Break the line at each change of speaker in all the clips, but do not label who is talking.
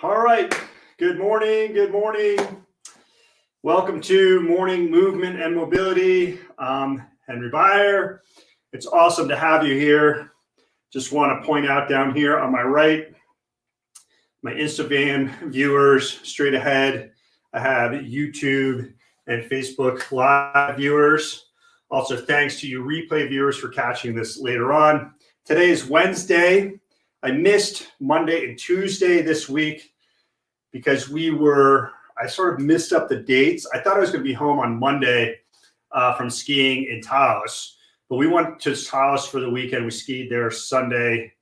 All right. Good morning. Good morning. Welcome to Morning Movement and Mobility. I'm Henry Beyer. It's awesome to have you here. Just want to point out down here on my right, my Instagram viewers straight ahead. I have YouTube and Facebook Live viewers. Also, thanks to you replay viewers for catching this later on. Today is Wednesday. I missed Monday and Tuesday this week because I sort of missed up the dates. I thought I was going to be home on Monday from skiing in Taos, but we went to Taos for the weekend. We skied there Sunday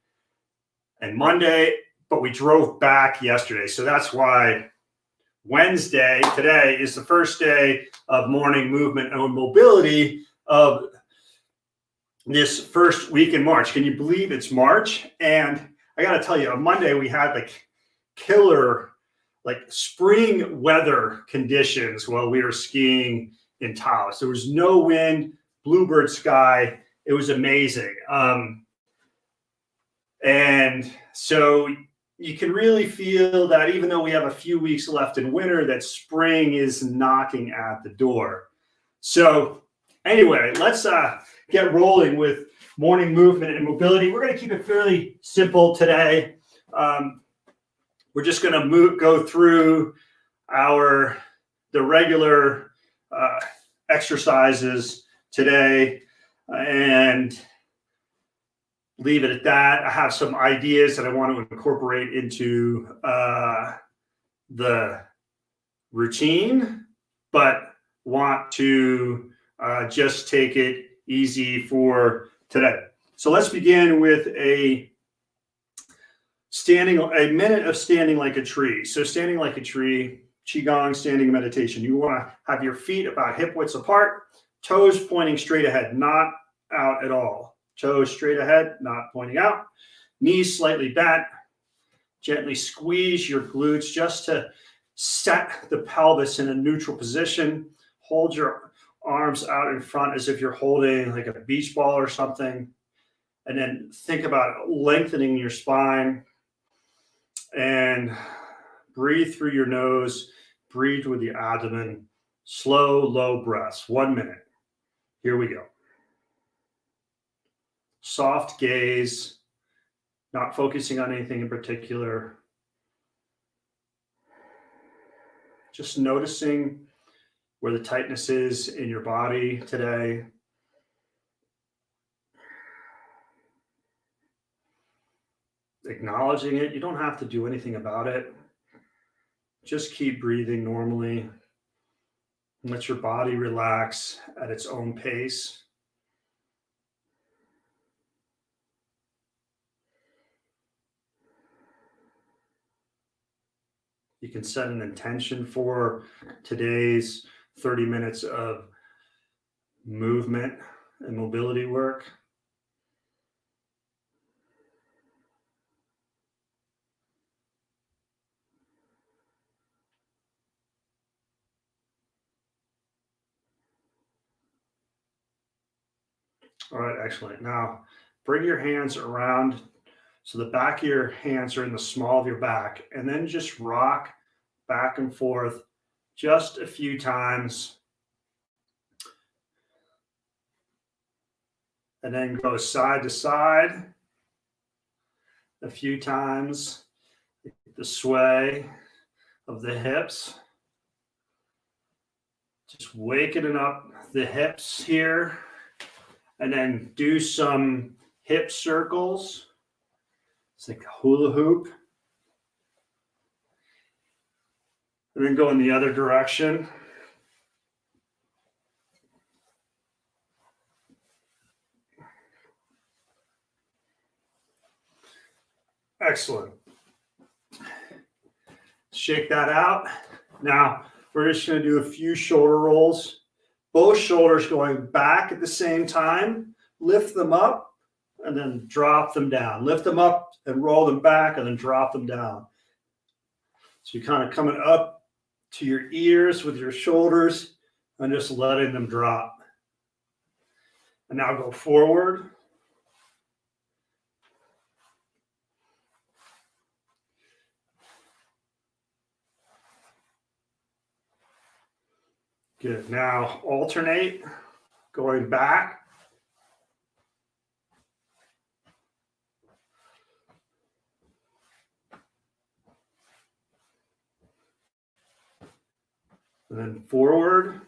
and Monday, but we drove back yesterday. So that's why Wednesday, today, is the first day of morning movement and mobility of this first week in March. Can you believe it's March? And I got to tell you, on Monday, we had killer spring weather conditions while we were skiing in Taos. There was no wind, bluebird sky. It was amazing. And so you can really feel that even though we have a few weeks left in winter, that spring is knocking at the door. So anyway, let's get rolling with morning movement and mobility. We're going to keep it fairly simple today. We're just going to go through the regular exercises today and leave it at that. I have some ideas that I want to incorporate into the routine, but want to just take it easy for today. So let's begin with a minute of standing like a tree. So standing like a tree, Qigong, standing meditation. You want to have your feet about hip widths apart, toes pointing straight ahead, not out at all. Toes straight ahead, not pointing out. Knees slightly bent. Gently squeeze your glutes just to set the pelvis in a neutral position. Hold your arms out in front as if you're holding like a beach ball or something. And then think about lengthening your spine. And breathe through your nose. Breathe with the abdomen. Slow, low breaths. 1 minute. Here we go. Soft gaze, not focusing on anything in particular. Just noticing where the tightness is in your body today. Acknowledging it. You don't have to do anything about it. Just keep breathing normally. Let your body relax at its own pace. You can set an intention for today's 30 minutes of movement and mobility work. All right, excellent. Now, bring your hands around so the back of your hands are in the small of your back, and then just rock back and forth just a few times. And then go side to side a few times. The sway of the hips. Just wakening up the hips here. And then do some hip circles. It's like a hula hoop. And then go in the other direction. Excellent. Shake that out. Now, we're just going to do a few shoulder rolls. Both shoulders going back at the same time. Lift them up and then drop them down. Lift them up and roll them back and then drop them down. So you're kind of coming up to your ears with your shoulders and just letting them drop. And now go forward. Good. Now alternate, going back. And then forward.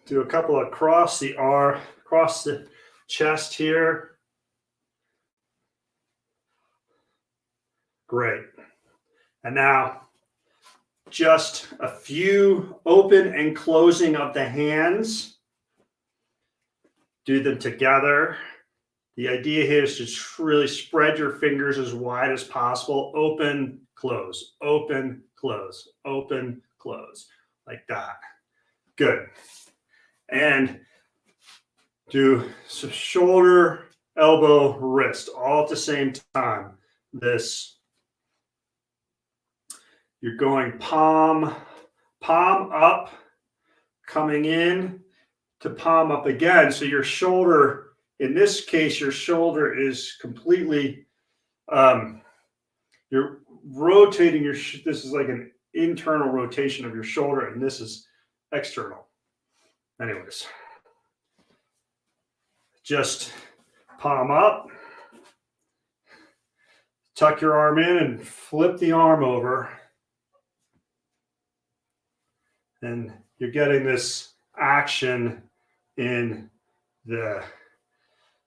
Do a couple across the arm, across the chest here. Great. And now just a few open and closing of the hands. Do them together. The idea here is to really spread your fingers as wide as possible. Open, close, open, close, open, close, like that. Good. And do shoulder, elbow, wrist, all at the same time. This, you're going palm up, coming in to palm up again. So your shoulder, in this case, your shoulder is completely, you're rotating your, this is like an internal rotation of your shoulder, and this is external. Anyways, just palm up, tuck your arm in and flip the arm over. And you're getting this action in the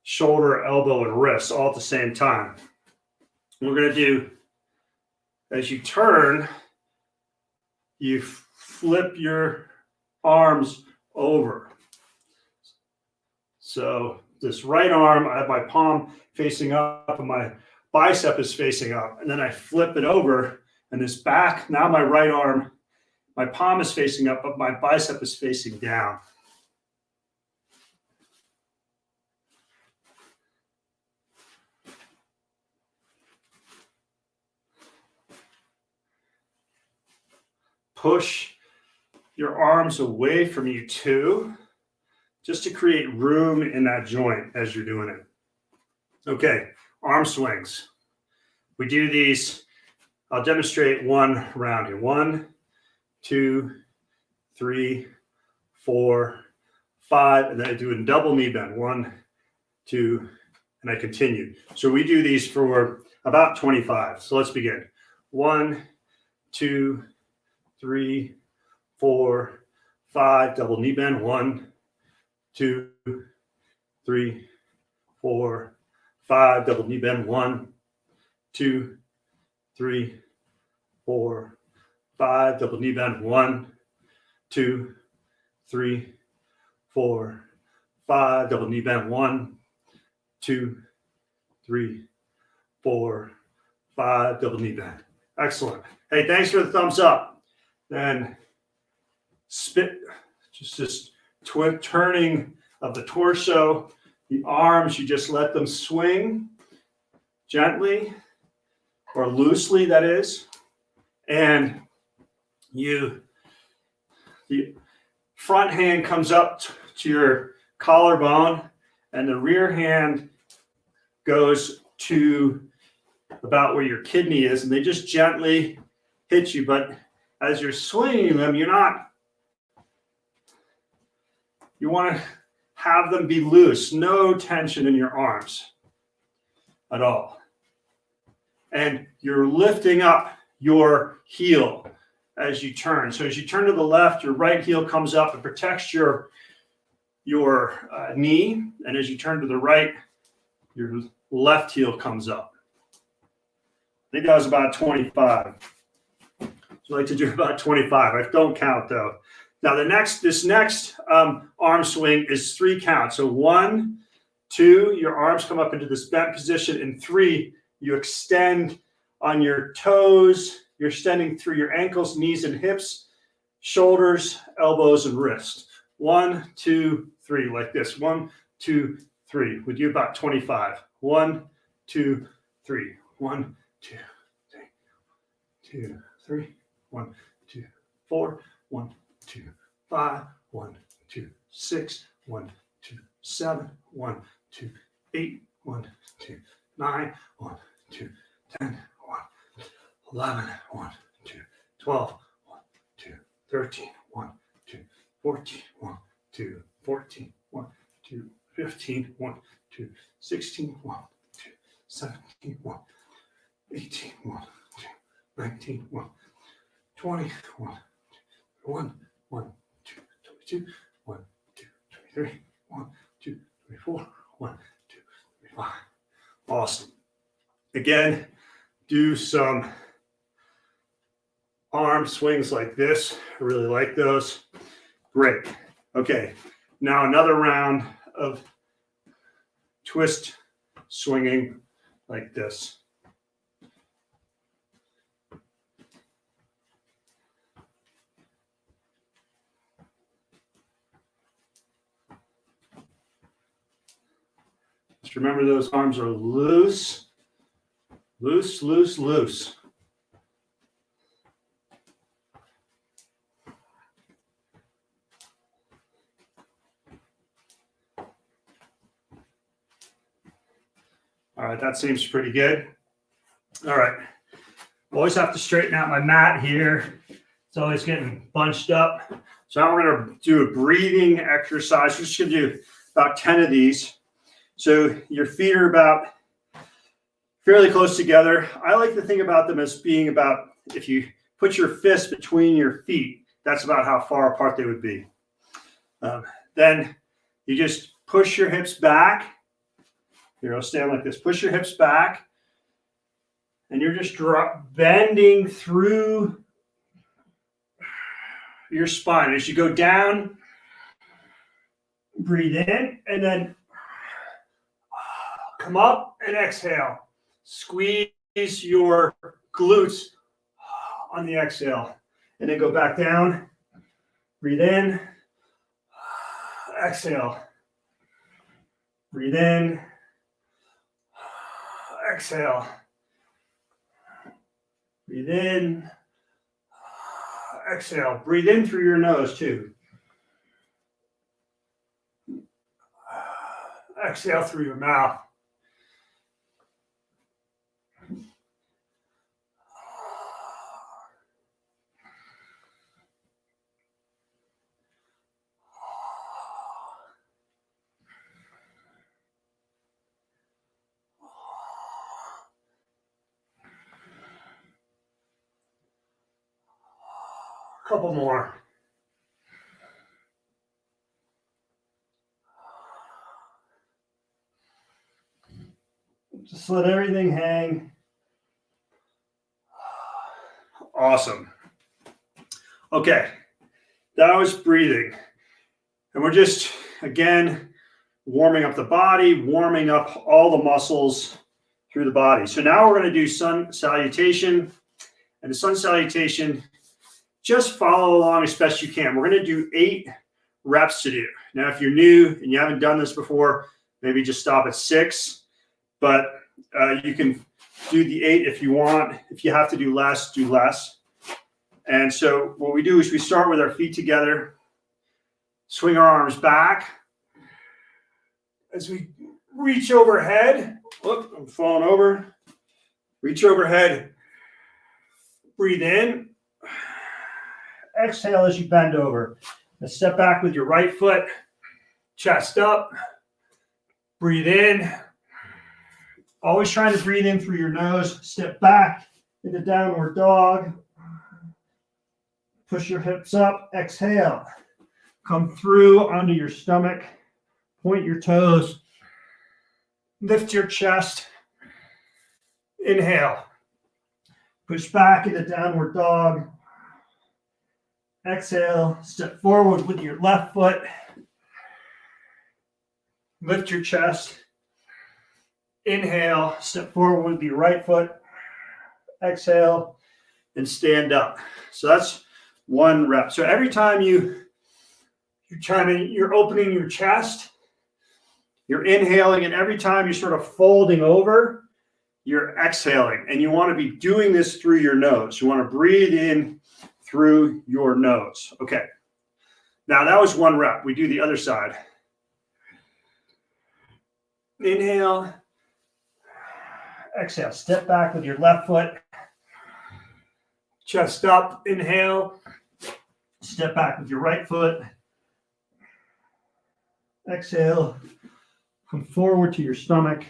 shoulder, elbow, and wrist all at the same time. We're going to do, as you turn, you flip your arms over. So this right arm, I have my palm facing up and my bicep is facing up. And then I flip it over, and this back, now my right arm, my palm is facing up, but my bicep is facing down. Push your arms away from you too, just to create room in that joint as you're doing it. Okay, arm swings. We do these, I'll demonstrate one round here. 1, 2, 3, 4, 5, and then I do a double knee bend. 1, 2, and I continue. So we do these for about 25. So let's begin. 1, 2, 3, 4, 5, double knee bend. 1, 2, 3, 4, 5, double knee bend. 1, 2, 3, 4, 5, double knee bend. 1, 2, 3, 4, 5, double knee bend. 1, 2, 3, 4, 5, double knee bend. Excellent. Hey, thanks for the thumbs up. Then spit, just turning of the torso. The arms, you just let them swing gently or loosely, that is. And the front hand comes up to your collarbone, and the rear hand goes to about where your kidney is, and they just gently hit you. But as you're swinging them, you want to have them be loose, no tension in your arms at all. And you're lifting up your heel as you turn. So as you turn to the left, your right heel comes up and protects your knee. And as you turn to the right, your left heel comes up. I think that was about 25. So I like to do about 25. I don't count though. Now this next arm swing is 3 counts. So 1, 2, your arms come up into this bent position, and 3, you extend on your toes. You're extending through your ankles, knees, and hips, shoulders, elbows, and wrists. 1, 2, 3, like this. 1, 2, 3. We do about 25. 1, 2, 3. 1, 2, 3. 2, 3. 1, 2, 4. 1, 2, 5. 1, 2, 6. 1, 2, 7. 1, 2, 8. 1, 2, 9, 1, 2, 10, 1, 11, 1, 2, 12, 1, 2, 13, 1, 2, 14, 1, 2, 14, 1, 2, 15, 1, 2, 16, 1, 2, 17, 1, 18, 1, 2, 19, 1, 20, 1, 1, 1, 2, 22, 1, 2, 23, 1, 2, 24, 1, 2, 25. Awesome. Again, do some arm swings like this. I really like those. Great. Okay. Now another round of twist swinging like this. Just remember those arms are loose, loose, loose, loose. All right, that seems pretty good. All right, always have to straighten out my mat here. It's always getting bunched up. So now we're going to do a breathing exercise. We're just going to do about 10 of these. So your feet are about fairly close together. I like to think about them as being about, if you put your fist between your feet, that's about how far apart they would be. Then you just push your hips back. Here, I'll stand like this. Push your hips back. And you're just bending through your spine. As you go down, breathe in, and then come up and exhale. Squeeze your glutes on the exhale. And then go back down. Breathe in. Exhale. Breathe in. Exhale. Breathe in. Exhale. Breathe in through your nose too. Exhale through your mouth. Couple more. Just let everything hang. Awesome. Okay, that was breathing. And we're just, again, warming up the body, warming up all the muscles through the body. So now we're going to do sun salutation. And the sun salutation, just follow along as best you can. We're going to do 8 reps to do. Now, if you're new and you haven't done this before, maybe just stop at 6. But you can do the 8 if you want. If you have to do less, do less. And so what we do is we start with our feet together, swing our arms back as we reach overhead. Whoop, I'm falling over. Reach overhead. Breathe in. Exhale as you bend over. Now step back with your right foot, chest up. Breathe in. Always trying to breathe in through your nose. Step back into downward dog. Push your hips up. Exhale. Come through onto your stomach. Point your toes. Lift your chest. Inhale. Push back into downward dog. Exhale. Step forward with your left foot. Lift your chest. Inhale. Step forward with your right foot. Exhale. And stand up. So that's 1 rep. So every time you're opening your chest, you're inhaling, and every time you're sort of folding over, you're exhaling. And you want to be doing this through your nose. You want to breathe in through your nose. Okay. Now that was 1 rep. We do the other side. Inhale. Exhale, step back with your left foot. Chest up, inhale. Step back with your right foot. Exhale, come forward to your stomach.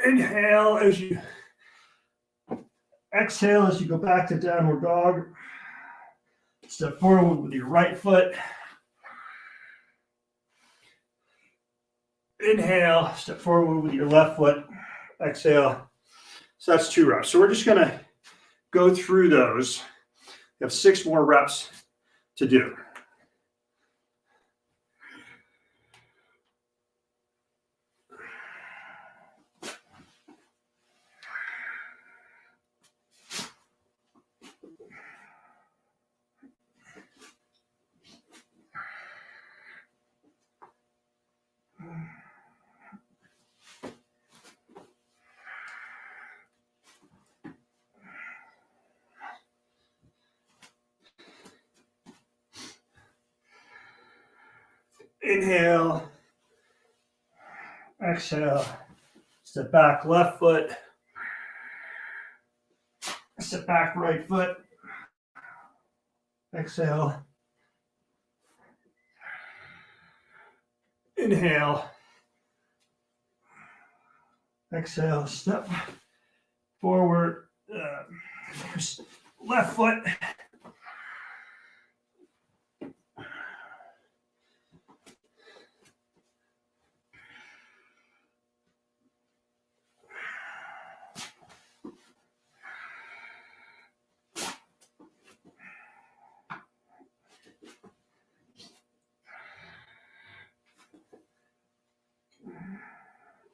Inhale as you exhale as you go back to downward dog. Step forward with your right foot. Inhale, step forward with your left foot. Exhale. So that's 2 reps. So we're just going to go through those. We have 6 more reps to do. Inhale, exhale, step back, left foot, step back, right foot, exhale, inhale, exhale, step forward, left foot,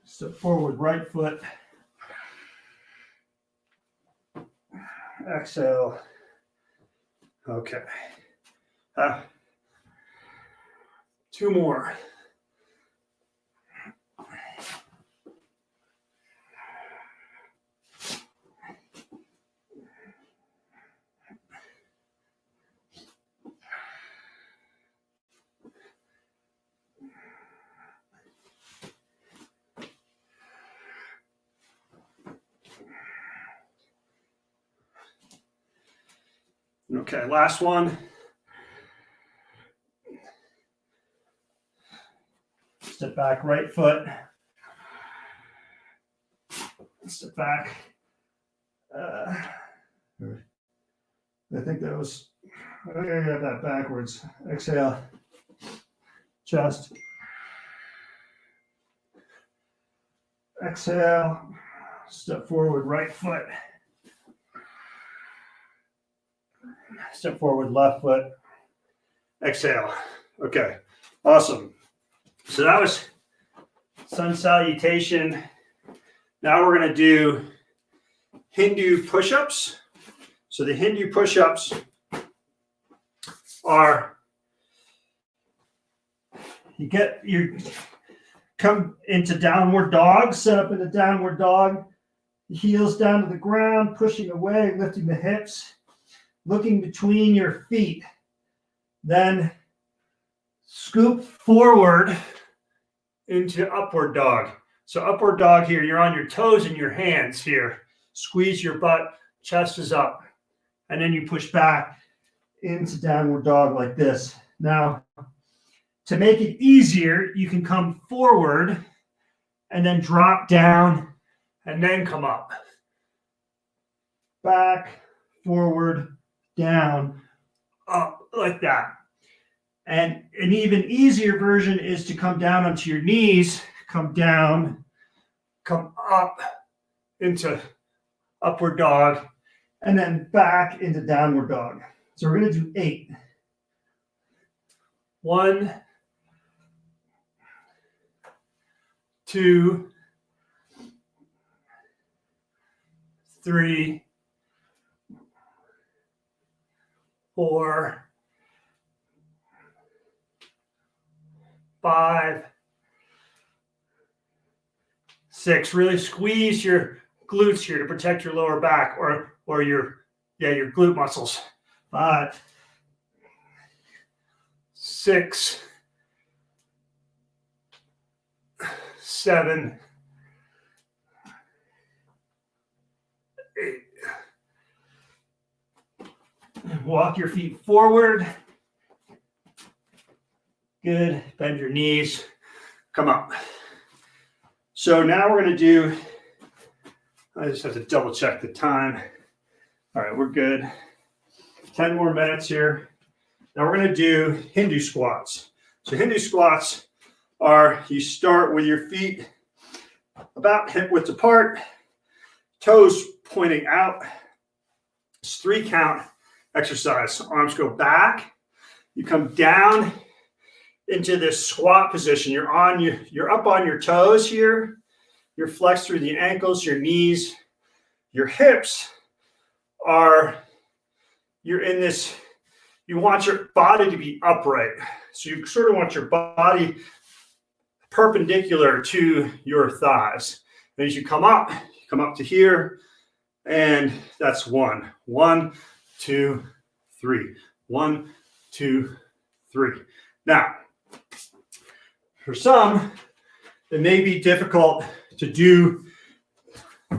step forward, right foot, exhale. Okay. 2 more. Okay, last one. Step back, right foot. Step back. I think that was, I got that backwards. Exhale. Chest. Exhale. Step forward, right foot. Step forward, left foot. Exhale. Okay, awesome. So that was sun salutation. Now we're going to do Hindu push-ups. So the Hindu push-ups are, you come into downward dog, set up in a downward dog, heels down to the ground, pushing away, lifting the hips, looking between your feet. Then scoop forward into upward dog. So upward dog here, you're on your toes and your hands here. Squeeze your butt, chest is up. And then you push back into downward dog like this. Now, to make it easier, you can come forward and then drop down and then come up. Back, forward, down, up, like that. And an even easier version is to come down onto your knees, come down, come up into upward dog, and then back into downward dog. So we're going to do 8. 1, 2, 3, 4, 5, 6. Really squeeze your glutes here to protect your lower back or your glute muscles. 5, 6, 7, Walk your feet forward. Good. Bend your knees. Come up. So now we're going to do, I just have to double check the time. All right, we're good. 10 more minutes here. Now we're going to do Hindu squats. So Hindu squats are, you start with your feet about hip width apart, toes pointing out. It's 3 count exercise. Arms go back. You come down into this squat position. You're up on your toes here. You're flexed through the ankles, your knees, your hips are, you're in this, you want your body to be upright. So you sort of want your body perpendicular to your thighs. And as you come up to here, and that's 1. 1, 2, 3. 1, 2, 3. Now, for some, it may be difficult to do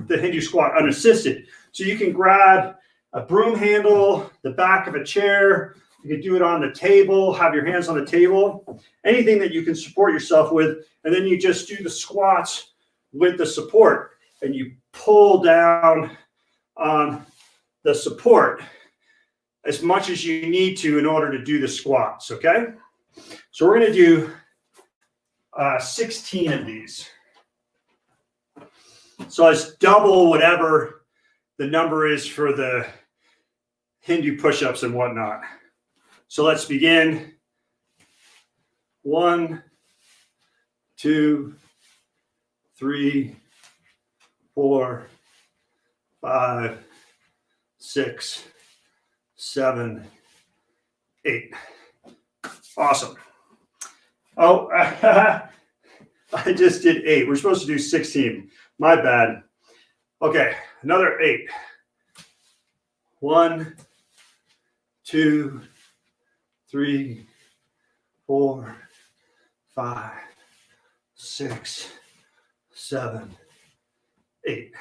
the Hindu squat unassisted. So you can grab a broom handle, the back of a chair. You can do it on the table, have your hands on the table, anything that you can support yourself with. And then you just do the squats with the support and you pull down on the support as much as you need to in order to do the squats, okay? So we're going to do 16 of these. So it's double whatever the number is for the Hindu push-ups and whatnot. So let's begin. 1, 2, 3, 4, 5, 6, 7, 8. Awesome. Oh, I just did 8. We're supposed to do 16. My bad. Okay, another 8. 1, 2, 3, 4, 5, 6, 7, 8.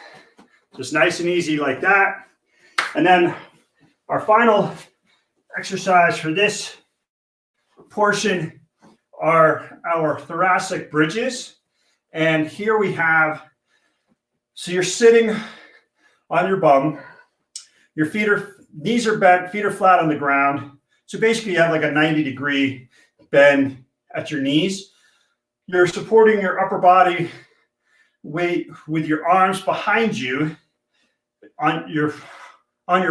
Just nice and easy like that. And then our final exercise for this portion are our thoracic bridges. And here we have, so you're sitting on your bum, your knees are bent, feet are flat on the ground. So basically you have like a 90-degree bend at your knees. You're supporting your upper body weight with your arms behind you on your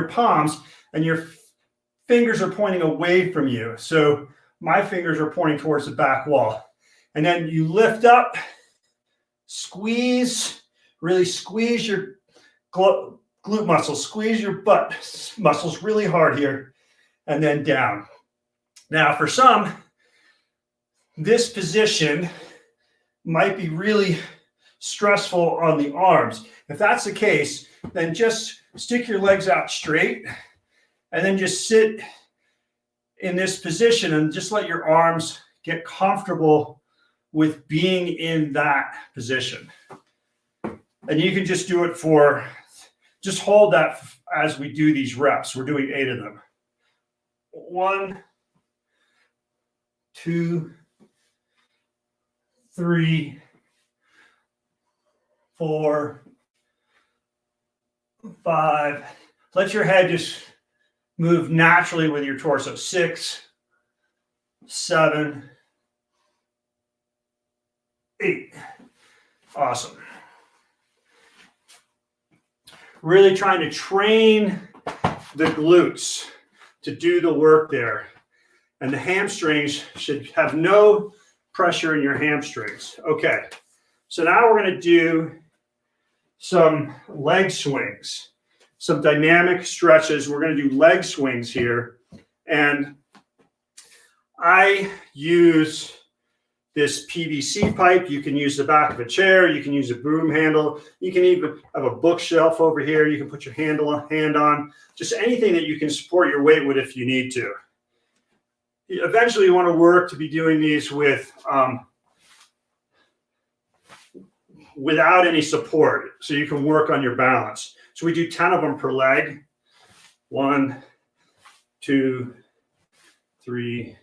palms, and your fingers are pointing away from you. So my fingers are pointing towards the back wall. And then you lift up, squeeze, really squeeze your glute muscles, squeeze your butt muscles really hard here, and then down. Now, for some, this position might be really stressful on the arms. If that's the case, then just stick your legs out straight and then just sit in this position and just let your arms get comfortable with being in that position. And you can just do it just hold that as we do these reps. We're doing 8 of them. 1, 2, 3, 4, 5. Let your head just move naturally with your torso. 6, 7, 8. Awesome. Really trying to train the glutes to do the work there. And the hamstrings should have no pressure in your hamstrings. Okay, so now we're going to do some leg swings, some dynamic stretches. We're going to do leg swings here. And I use this PVC pipe. You can use the back of a chair. You can use a broom handle. You can even have a bookshelf over here. You can put your hand on. Just anything that you can support your weight with if you need to. Eventually, you want to work to be doing these with without any support, so you can work on your balance. So we do 10 of them per leg. 1, 2, 3,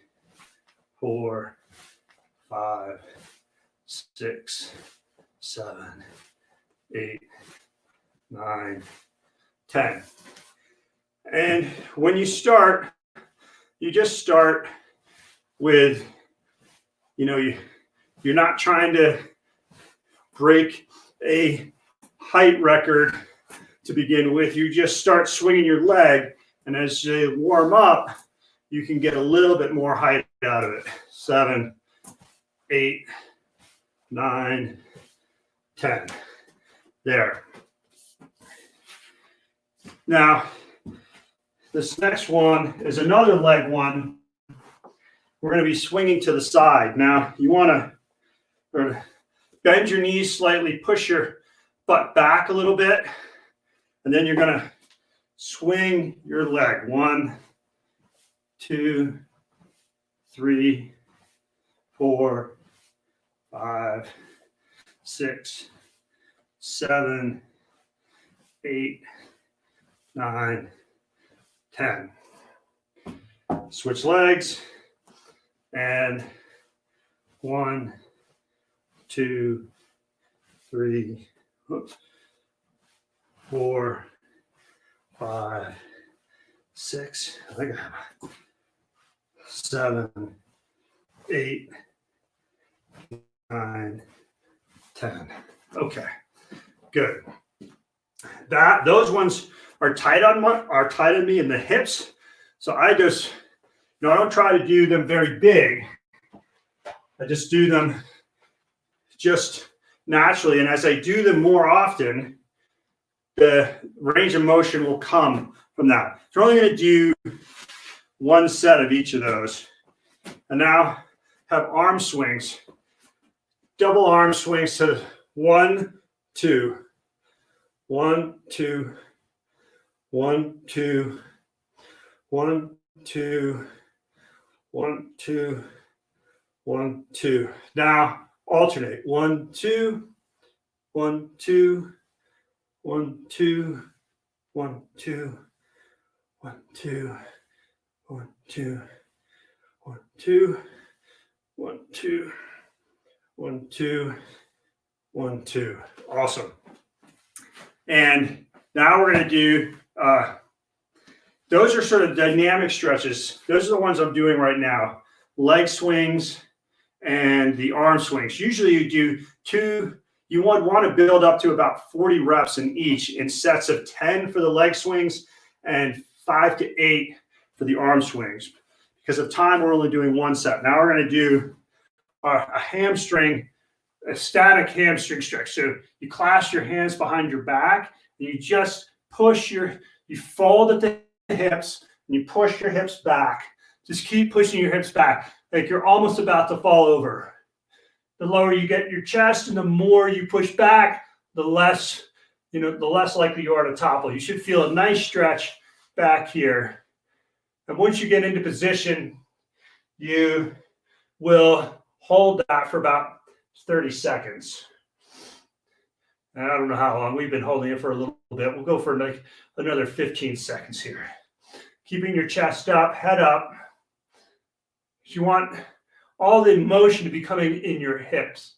4, 5, 6, 7, 8, 9, 10. And when you start, you just start with, you're not trying to break a height record to begin with. You just start swinging your leg, and as you warm up, you can get a little bit more height out of it. 7, 8, 9, 10. There. Now, this next one is another leg one. We're going to be swinging to the side. Now, you want to bend your knees slightly, push your butt back a little bit, and then you're going to swing your leg. 1, 2, 3, 4, 5, 6, 7, 8, 9, 10. Switch legs. And 1, 2, 3, 4, 5, 6, 7, 8, 9, 10. Okay, good. Those ones are tight on me in the hips. So I just, I don't try to do them very big. I just do them just naturally. And as I do them more often, the range of motion will come from that. So we're only going to do one set of each of those. And now have arm swings. Double arm swings. So 1, 2, 1, 2, 1, 2, 1, 2, 1, 2, 1, 2. Now alternate. 1, 2, 1, 2, 1, 2, 1, 2, 1, 2, 1, 2, 1, 2, 1, 2, 1, 2, 1, 2. Awesome. And now we're going to do, those are sort of dynamic stretches. Those are the ones I'm doing right now. Leg swings and the arm swings. Usually you do 2, you would want to build up to about 40 reps in each in sets of 10 for the leg swings and 5 to 8 for the arm swings. Because of time, we're only doing one set. Now we're going to do a hamstring, a static hamstring stretch. So you clasp your hands behind your back and you just push you fold at the hips and you push your hips back. Just keep pushing your hips back like you're almost about to fall over. The lower you get your chest and the more you push back, the less likely you are to topple. You should feel a nice stretch back here. And once you get into position, you will hold that for about 30 seconds. And I don't know how long. We've been holding it for a little bit. We'll go for like another 15 seconds here. Keeping your chest up, head up. You want all the motion to be coming in your hips.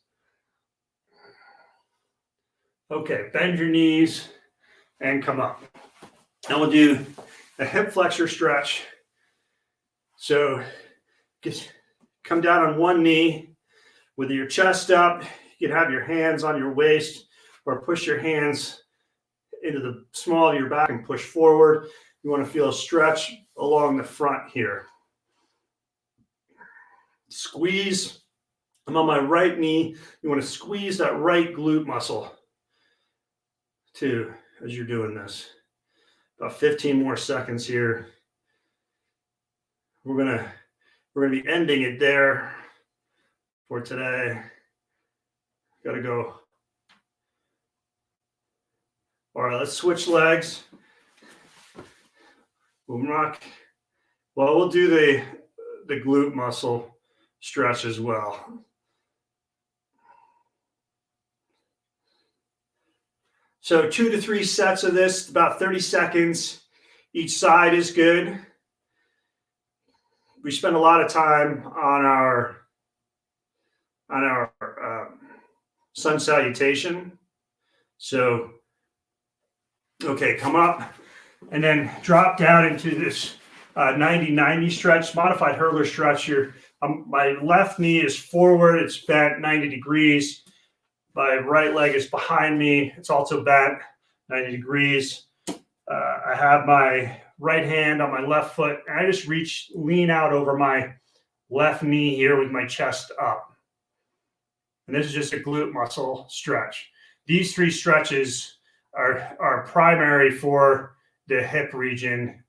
Okay, bend your knees and come up. Now we'll do a hip flexor stretch. So just come down on one knee with your chest up. You can have your hands on your waist or push your hands into the small of your back and push forward. You want to feel a stretch along the front here. Squeeze. I'm on my right knee. You want to squeeze that right glute muscle too as you're doing this. About 15 more seconds here. We're gonna be ending it there for today. Gotta go. All right, let's switch legs. Boom rock. Well, we'll do the glute muscle stretch as well. So 2 to 3 sets of this, about 30 seconds. Each side is good. we spend a lot of time on our sun salutation. So, okay, come up and then drop down into this 90-90 stretch, modified hurdler stretch here. My left knee is forward. It's bent 90 degrees. My right leg is behind me. It's also bent 90 degrees. I have my right hand on my left foot, and I just lean out over my left knee here with my chest up. And this is just a glute muscle stretch. These three stretches are primary for the hip region,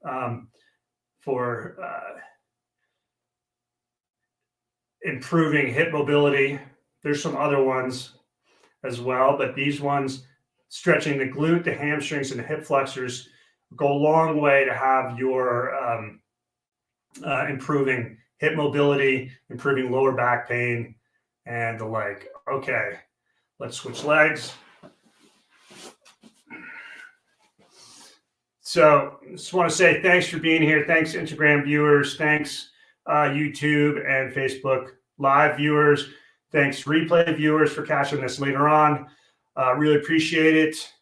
for improving hip mobility. There's some other ones as well, but these ones, stretching the glute, the hamstrings, and the hip flexors, go a long way to have your improving hip mobility, improving lower back pain, and the like. Okay, let's switch legs. So just want to say thanks for being here. Thanks, Instagram viewers. Thanks, YouTube and Facebook Live viewers. Thanks, replay viewers, for catching this later on. Really appreciate it.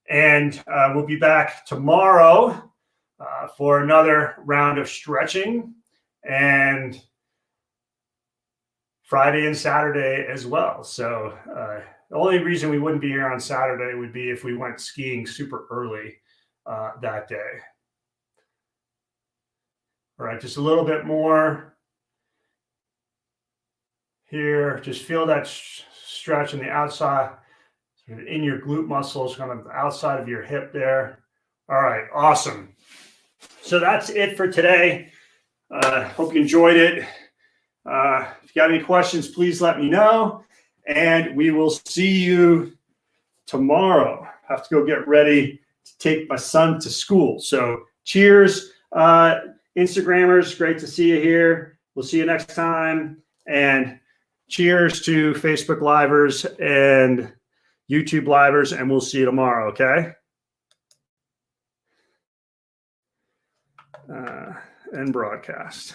And we'll be back tomorrow for another round of stretching, and Friday and Saturday as well. So the only reason we wouldn't be here on Saturday would be if we went skiing super early that day. All right, just a little bit more here. Just feel that stretch on the outside, in your glute muscles, kind of the outside of your hip there. All right, awesome. So that's it for today. Hope you enjoyed it. If you got any questions, please let me know. And we will see you tomorrow. I have to go get ready to take my son to school. So cheers, Instagrammers. Great to see you here. We'll see you next time. And cheers to Facebook Livers and YouTube Livers. And we'll see you tomorrow, okay? And broadcast.